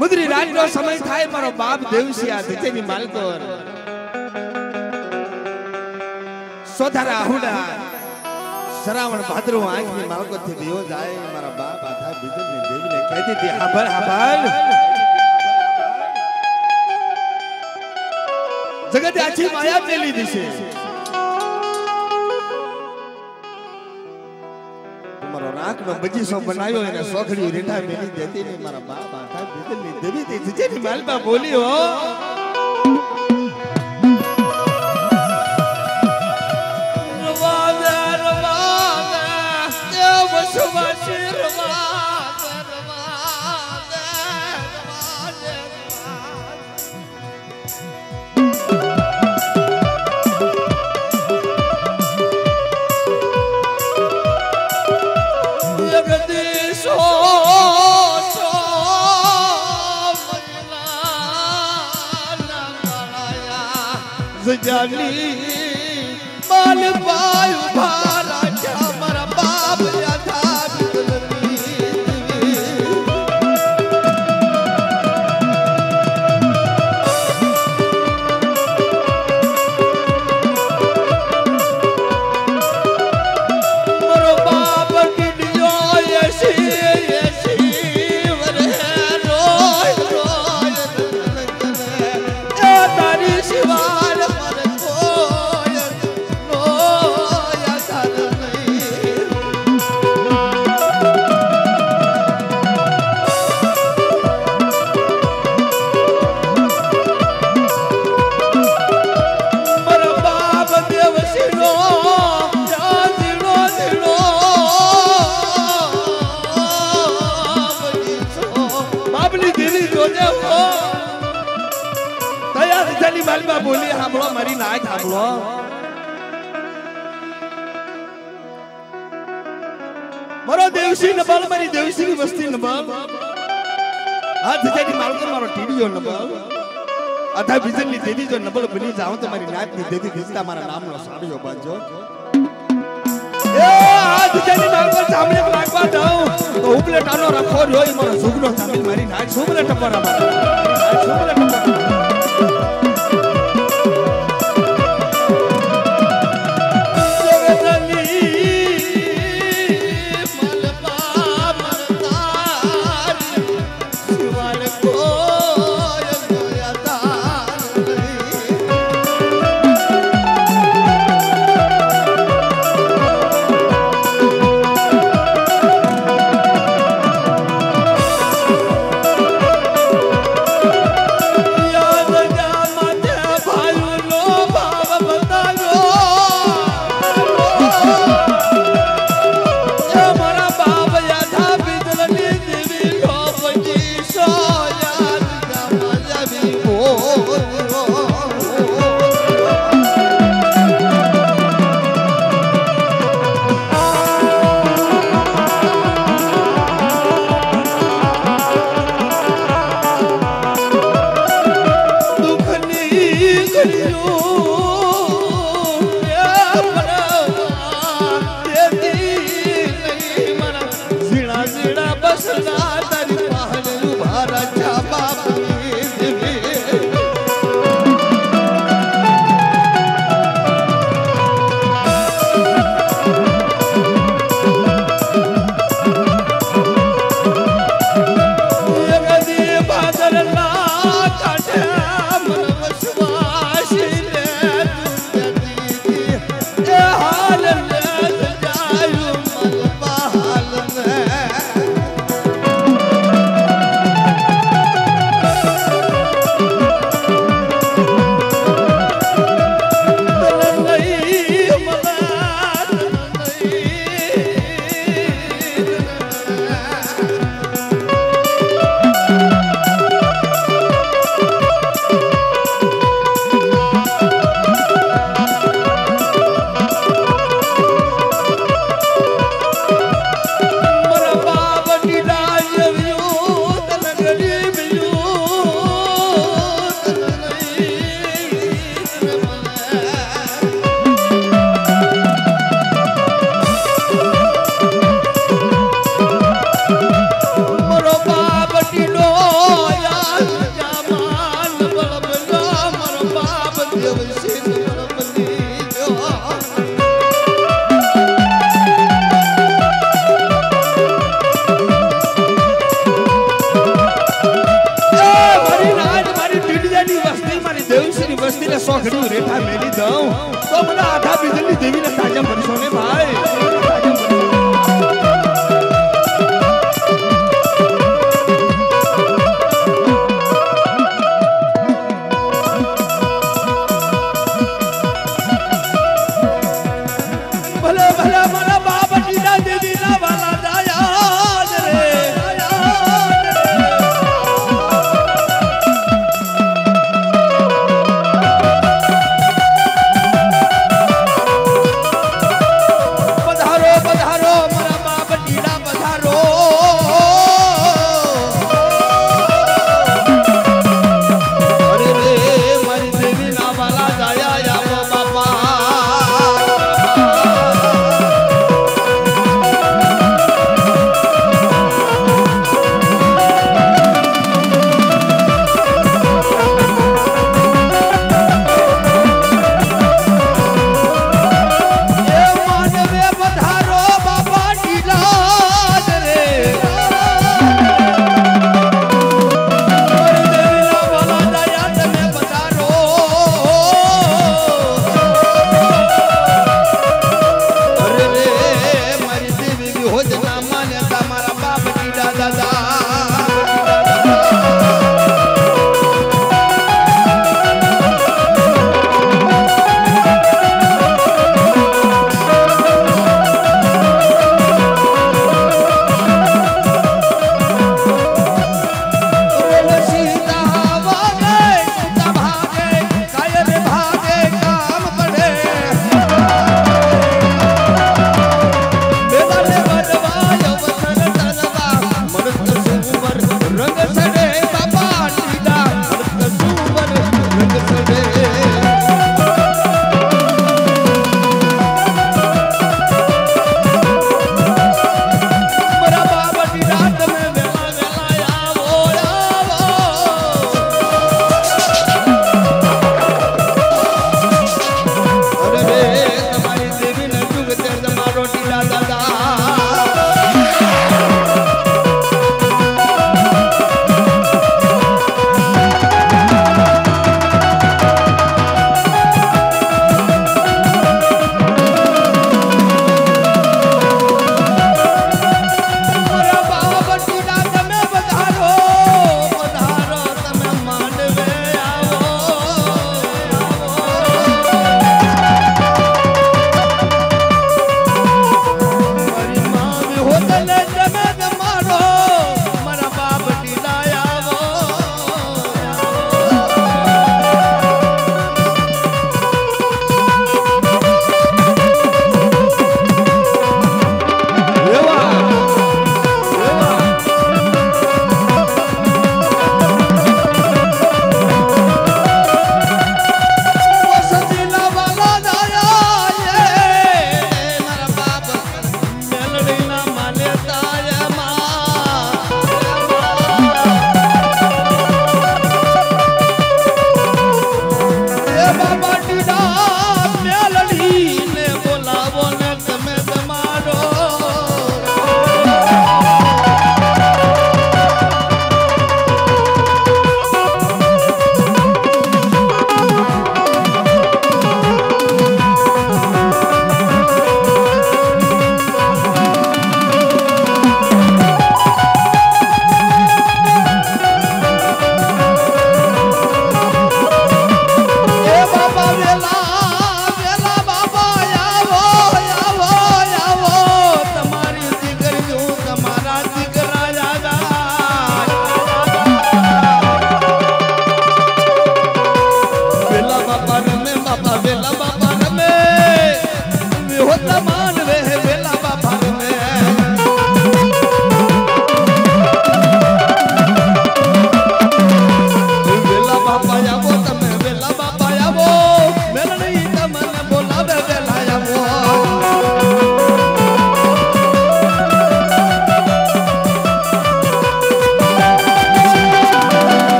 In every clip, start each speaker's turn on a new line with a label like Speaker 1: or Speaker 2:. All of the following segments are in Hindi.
Speaker 1: मुद्री रात नो समय थाय मारो बाप देवसी आ धजेनी मालकोर सोधारा हुडा श्रावण भाद्रो आंख में मालको थी दियो जाए मारा बाप आधा बिजल ने देवी ने कहती थी हाबल हाबल जगत आछी माया मेली दिशे मारो राख नो बगीचो बनायो ने सोखड़ी रेठा मेली देती ने मारा बाप आधा बिजल ने देवी थी धजेनी मालबा बोली हो जानी माल पायु भारा क्या मरा बाप या था मालबा बोली हाबलो मारी नाच हाबलो मारो देवसी नबल मारी देवसी की बस्ती नबल आज जेडी मालको मारो टीडीओ नबल आधा बिजल नी देदी जो नबल बनी जाऊं तो मारी नाच नी देदी दिसता मारा नाम लो साड़ियो बाजो ए आज जेडी मालको सामने लागवा जाऊं तो उपले टानो रखो रोई मारो सुगनो सामिल मारी नाच सुगले टपरा मारा सुगले टपरा वस्ती ने 100 घड़ी रेठा मेरी दऊं तो मना आधा बिजली देवी ने ताजा बरसों ने भाई भले भले मना बाप जीना दीदी ना वाला जाया रे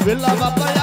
Speaker 1: વેલા બાપા